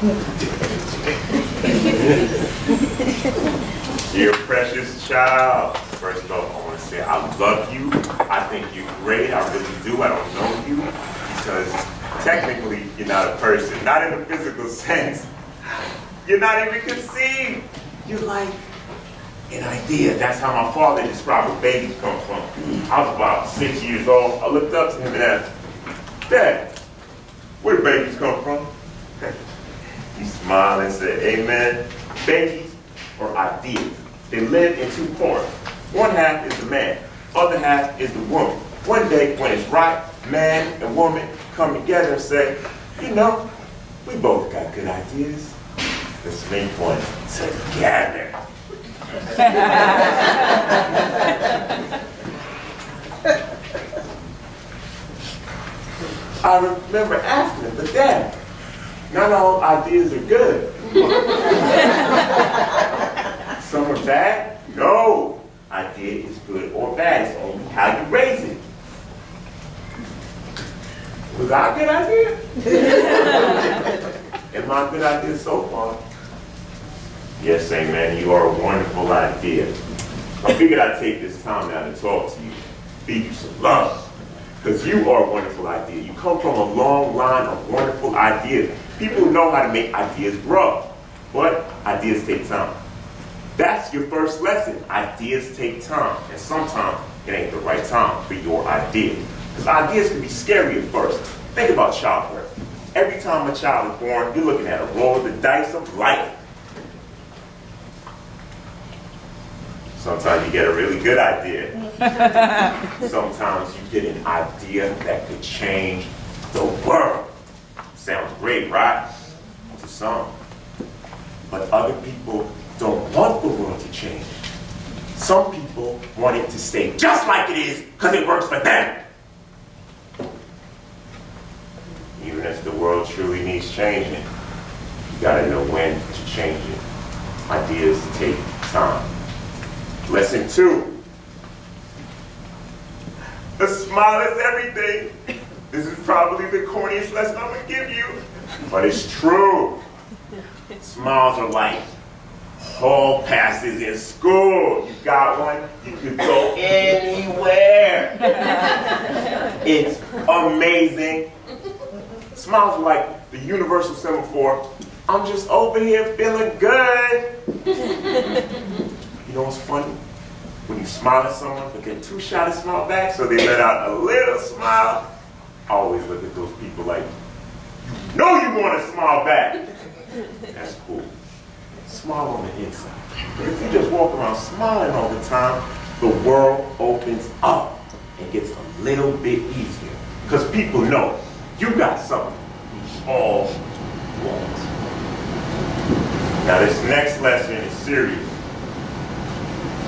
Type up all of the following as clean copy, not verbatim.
Dear precious child, first off, I want to say I love you. I think you're great. I really do. I don't know you because technically you're not a person. Not in the physical sense. You're not even conceived. You're like an idea. That's how my father described where babies come from. I was about 6 years old. I looked up to him and asked, Dad, where do babies come from? He smiled and said, Amen. Babies are ideas. They live in two parts. One half is the man, other half is the woman. One day, when it's right, man and woman come together and say, you know, we both got good ideas. Let's make one together. I remember asking him, but Dad, not all ideas are good. Some are bad? No. Idea is good or bad. It's only how you raise it. Was that a good idea? Am I a good idea so far? Yes, amen. You are a wonderful idea. I figured I'd take this time now to talk to you. Feed you some love. Because you are a wonderful idea. You come from a long line of wonderful ideas. People know how to make ideas grow. But ideas take time. That's your first lesson. Ideas take time. And sometimes it ain't the right time for your idea. Because ideas can be scary at first. Think about childbirth. Every time a child is born, you're looking at a roll of the dice of life. Sometimes you get a really good idea. Sometimes you get an idea that could change the world. Sounds great, right? To some. But other people don't want the world to change. Some people want it to stay just like it is because it works for them. Even if the world truly needs changing, you gotta know when to change it. Ideas take time. Lesson 2. A smile is everything. This is probably the corniest lesson I'm gonna give you, but it's true. Smiles are like hall passes in school. You got one, you could go anywhere. It's amazing. Smiles are like the universal symbol for, I'm just over here feeling good. You know what's funny? When you smile at someone, but get too shy to smile back, so they let out a little smile. I always look at those people like, you know you want to smile back. That's cool. Smile on the inside. But if you just walk around smiling all the time, the world opens up and gets a little bit easier. Because people know you got something we all want. Now this next lesson is serious.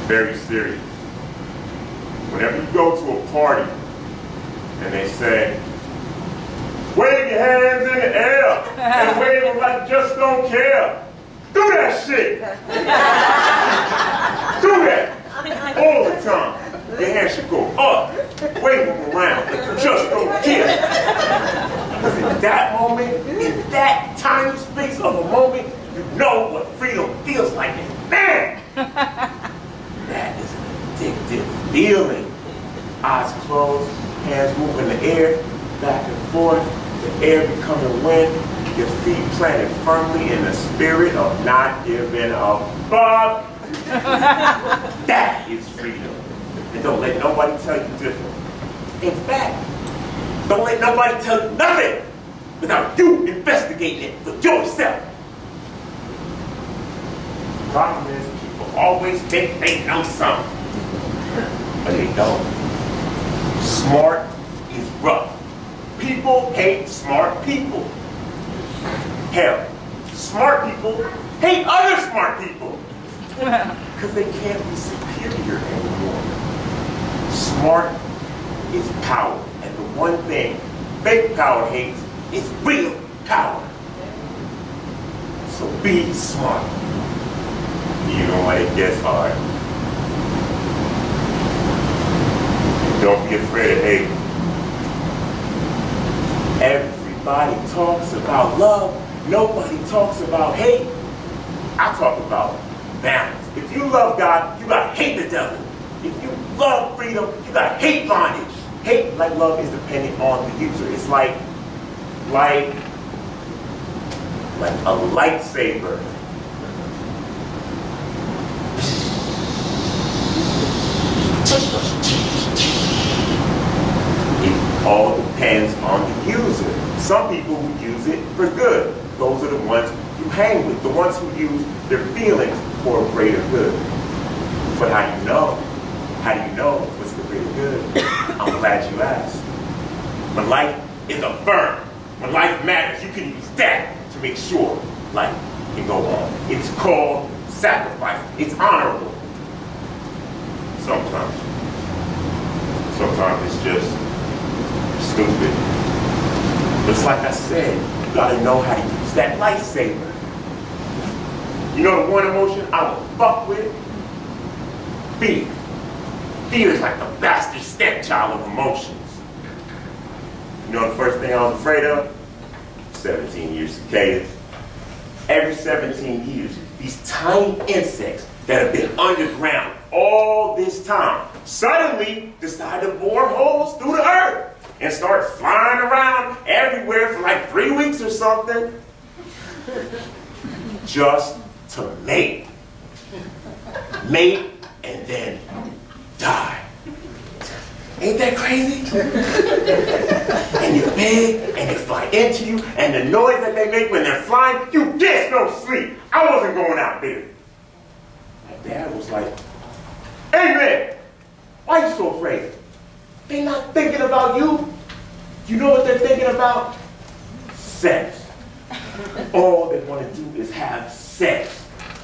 Very serious. Whenever you go to a party and they say, wave your hands in the air and wave them like you just don't care. Do that shit. Do that all the time. Your hands should go up, wave them around like you just don't care. Because in that moment, in that tiny space of a moment, you know what freedom feels like. And man, that is an addictive feeling. Eyes closed, hands move in the air, back and forth, the air becoming wind, your feet planted firmly in the spirit of not giving a fuck. That is freedom. And don't let nobody tell you different. In fact, don't let nobody tell you nothing without you investigating it for yourself. The problem is people always think they know something, but they don't. Smart is rough. People hate smart people. Hell, smart people hate other smart people because they can't be superior anymore. Smart is power, and the one thing fake power hates is real power. So be smart, even when it gets hard. Don't be afraid of hate. Everybody talks about love, Nobody talks about hate. I talk about balance. If you love God, you gotta hate the devil. If you love freedom, you gotta hate bondage. Hate, like love, is dependent on the user. It's like a lightsaber. It all depends on the user. Some people who use it for good. Those are the ones you hang with, the ones who use their feelings for a greater good. But how do you know? How do you know what's the greater good? I'm glad you asked. When life is affirmed, when life matters, you can use that to make sure life can go on. It's called sacrifice. It's honorable. Sometimes it's just stupid. Just like I said, you gotta know how to use that lightsaber. You know the one emotion I will fuck with? Fear. Fear is like the bastard stepchild of emotions. You know the first thing I was afraid of? 17 years cicadas. Every 17 years, these tiny insects that have been underground all this time suddenly decide to bore holes through the earth and start flying around everywhere for like 3 weeks or something. Just to mate. Mate and then die. Ain't that crazy? And you're big, and they fly into you, and the noise that they make when they're flying, you get no sleep. I wasn't going out there. My dad was like, hey man, why are you so afraid? They're not thinking about you. You know what they're thinking about? Sex. All they want to do is have sex.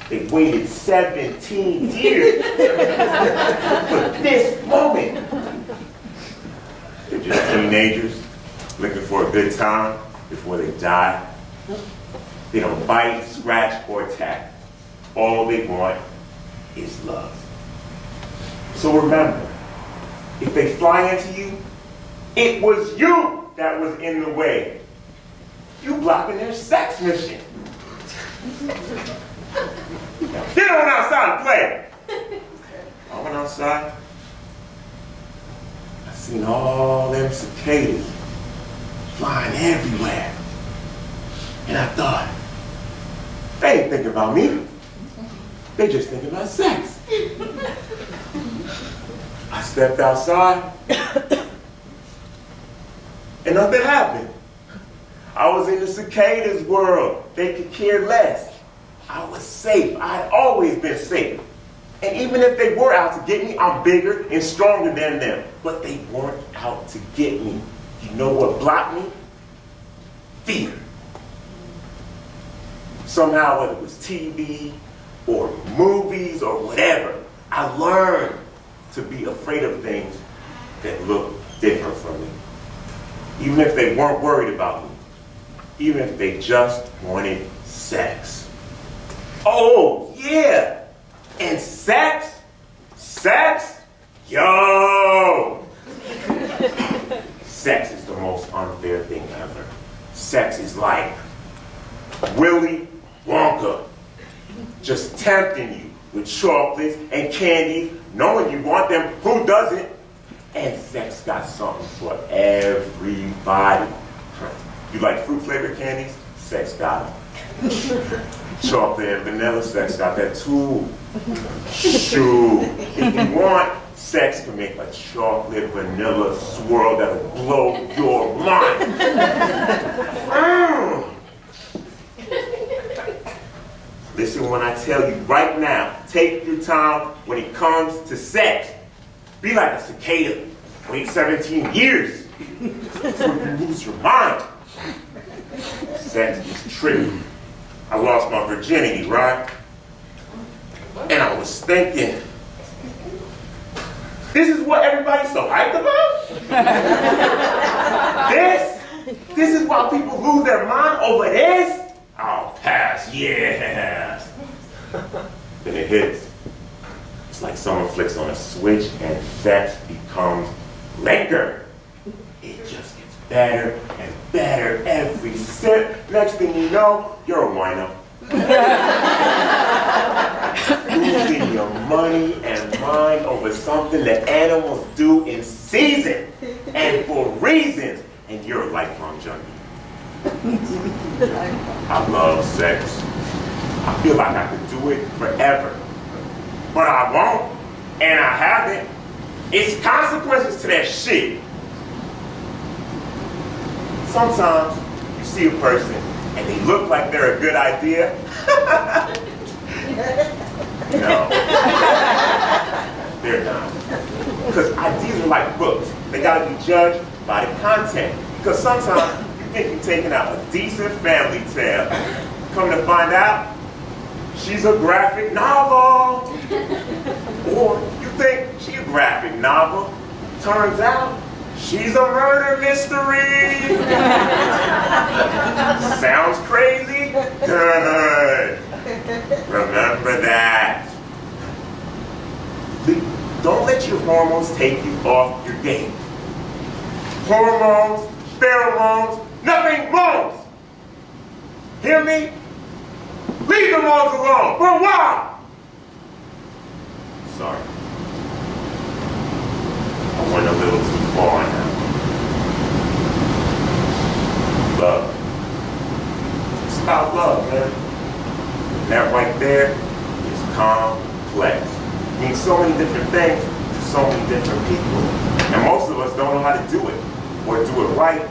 They waited 17 years for this moment. They're just teenagers looking for a good time before they die. They don't bite, scratch, or attack. All they want is love. So remember, if they fly into you, it was you that was in the way. You blocking their sex mission. Get on outside and play. I went outside. I seen all them cicadas flying everywhere. And I thought, they ain't thinking about me. They just thinking about sex. I stepped outside and nothing happened. I was in the cicadas world. They could care less. I was safe. I had always been safe. And even if they were out to get me, I'm bigger and stronger than them. But they weren't out to get me. You know what blocked me? Fear. Somehow, whether it was TV or movies or whatever, I learned to be afraid of things that look different from me. Even if they weren't worried about me. Even if they just wanted sex. Oh, yeah. And sex? Sex? Yo! Sex is the most unfair thing ever. Sex is like Willy Wonka. Just tempting you with chocolates and candies, knowing you want them, who doesn't? And sex got something for everybody. You like fruit-flavored candies? Sex got them. Chocolate and vanilla, sex got that too. Shoot. If you want, sex can make a chocolate vanilla swirl that'll blow your mind. Listen when I tell you right now, take your time when it comes to sex. Be like a cicada. Wait 17 years before you lose your mind. Sex is tricky. I lost my virginity, right? And I was thinking, this is what everybody's so hyped about? This is why people lose their mind over this? I'll pass, yeah. Then it hits. It's like someone flicks on a switch and sex becomes liquor. It just gets better and better every sip. Next thing you know, you're a wino. Losing your money and mind over something that animals do in season and for reasons, and you're a lifelong junkie. I love sex. I feel like I could do it forever, but I won't, and I haven't. It's consequences to that shit. Sometimes you see a person and they look like they're a good idea. No, they're not. Because ideas are like books. They gotta be judged by the content. Because sometimes you think you're taking out a decent family tale. Come to find out, she's a graphic novel. Or you think she's a graphic novel. Turns out, she's a murder mystery. Sounds crazy? Good. Remember that. Don't let your hormones take you off your game. Hormones, pheromones, nothing moans. Hear me? Leave the moans alone for a while. Sorry. I went a little too far now. Love. It's about love, man. And that right there is complex. It means so many different things to so many different people. And most of us don't know how to do it or do it right.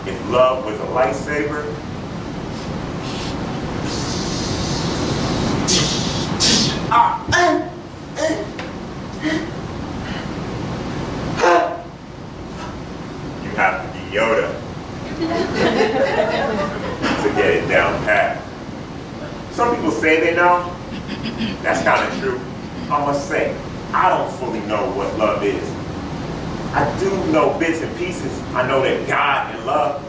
If love was a lightsaber, you have to be Yoda to get it down pat. Some people say they know. That's kind of true. I must say, I don't fully know what love is. I do know bits and pieces. I know that God and love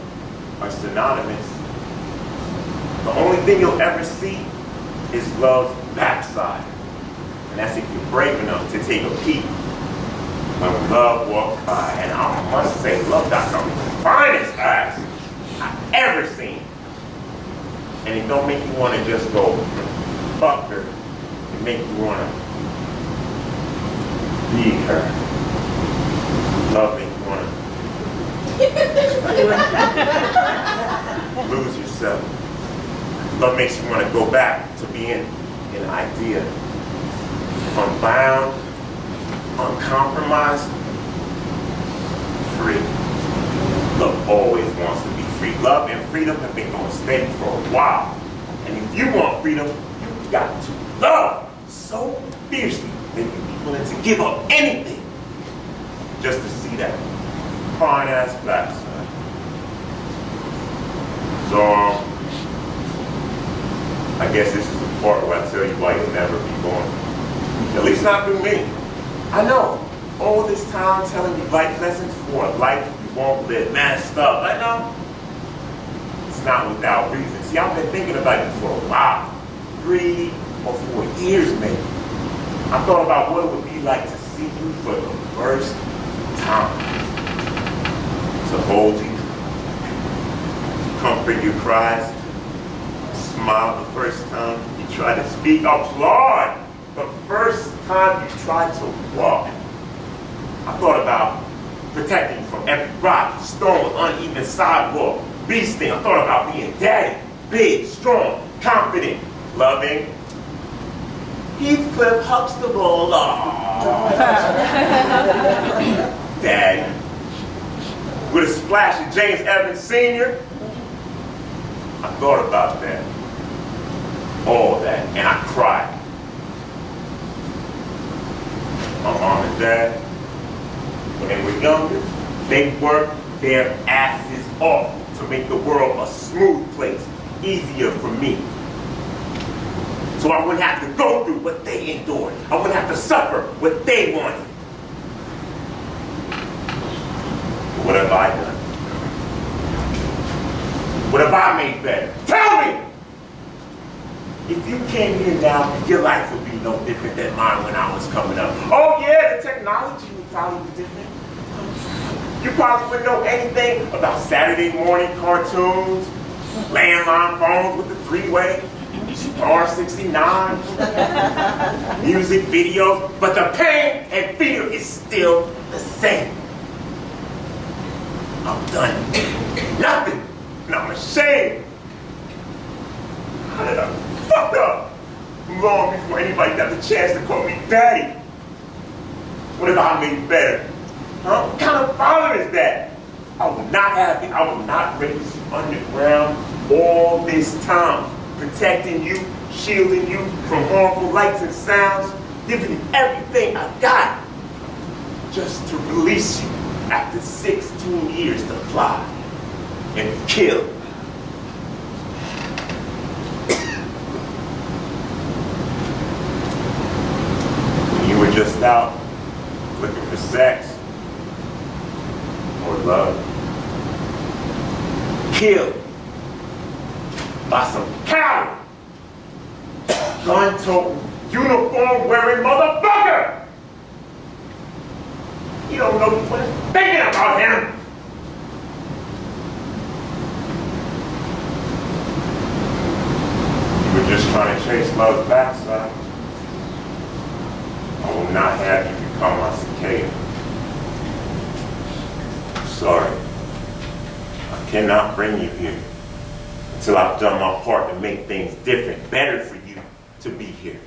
are synonymous. The only thing you'll ever see is love's backside. And that's if you're brave enough to take a peek when love walks by. And I must say, love got some of the finest eyes I've ever seen. And it don't make you want to just go fuck her. It make you want to be her. Love make you want to lose yourself. Love makes you want to go back to being an idea. Unbound, uncompromised, free. Love always wants to be free. Love and freedom have been going steady for a while. And if you want freedom, you've got to love so fiercely that you'd be willing to give up anything just to see that fine ass backside. So, I guess this is the part where I tell you why you'll never be born. At least not through me. I know. All this time telling you life lessons for a life you won't live. Messed up. I know. It's not without reason. See, I've been thinking about you for a while. 3 or 4 years maybe. I thought about what it would be like to see you for the first time. To hold you. Comfort your cries. Smile the first time you try to speak. Applaud the first time you tried to walk. I thought about protecting you from every rock, stone, uneven sidewalk, bee sting. I thought about being daddy, big, strong, confident, loving. Heathcliff Huxtable, daddy. With a splash of James Evans Sr. I thought about that. All that, and I cried. My mom and dad, when they were younger, they worked their asses off to make the world a smooth place, easier for me. So I wouldn't have to go through what they endured. I wouldn't have to suffer what they wanted. But what have I done? What have I made better? Tell me! If you came here now, your life would be no different than mine when I was coming up. Oh yeah, the technology would probably be different. You probably wouldn't know anything about Saturday morning cartoons, landline phones with the three-way, Star 69, music videos, but the pain and fear is still the same. I've done nothing, and I'm ashamed. How did I fuck up long before anybody got the chance to call me daddy? What if I made better? Huh? What kind of father is that? I will not have it. I will not raise you underground all this time, protecting you, shielding you from harmful lights and sounds, giving you everything I got, just to release you after 16 years to fly and kill. You were just out looking for sex or love. Killed by some coward, gun-toting, uniform-wearing motherfucker! You don't know what you're thinking about him! You were just trying to chase love's backside. I will not have you become my cicada. I'm sorry. I cannot bring you here until I've done my part to make things different, better for you to be here.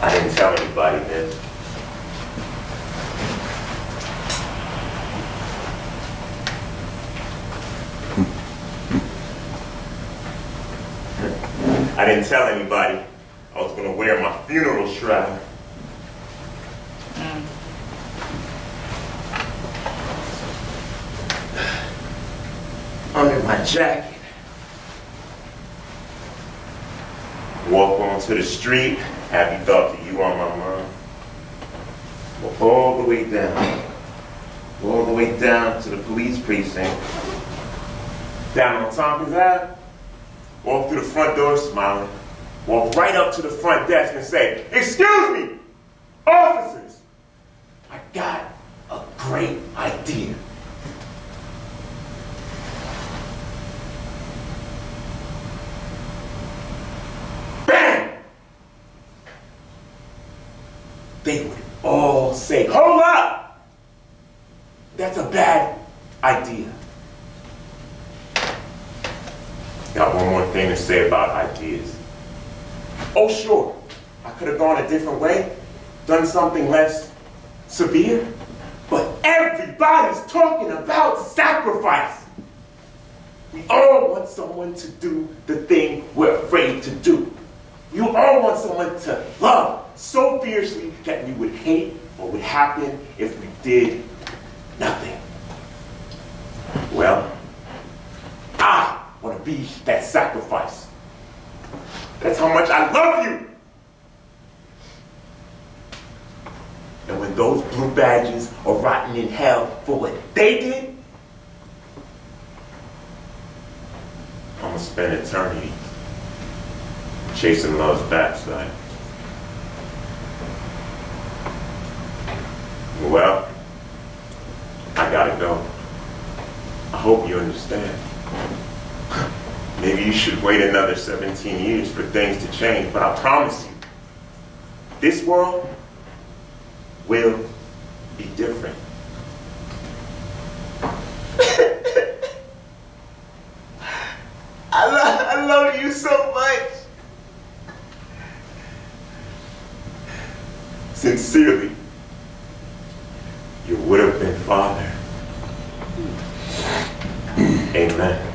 I didn't tell anybody this. I didn't tell anybody I was going to wear my funeral shroud. Under my jacket. Walk onto the street, happy thought that you on my mind. Walk all the way down to the police precinct. Down on Tompkins Ave. Walk through the front door smiling. Walk right up to the front desk and say, "Excuse me, officers, I got a great idea." Bang! They would all say, "Hold up! That's a bad idea." Got one more thing to say about ideas. Oh, sure, I could have gone a different way, done something less severe, but everybody's talking about sacrifice. We all want someone to do the thing we're afraid to do. We all want someone to love so fiercely that we would hate what would happen if we did nothing. Well, I want to be that sacrifice. That's how much I love you. And when those blue badges are rotting in hell for what they did, I'm gonna spend eternity chasing love's backside. Well, I gotta go. I hope you understand. Maybe you should wait another 17 years for things to change, but I promise you, this world will be different. I love you so much. Sincerely, your would-have-been father. Amen.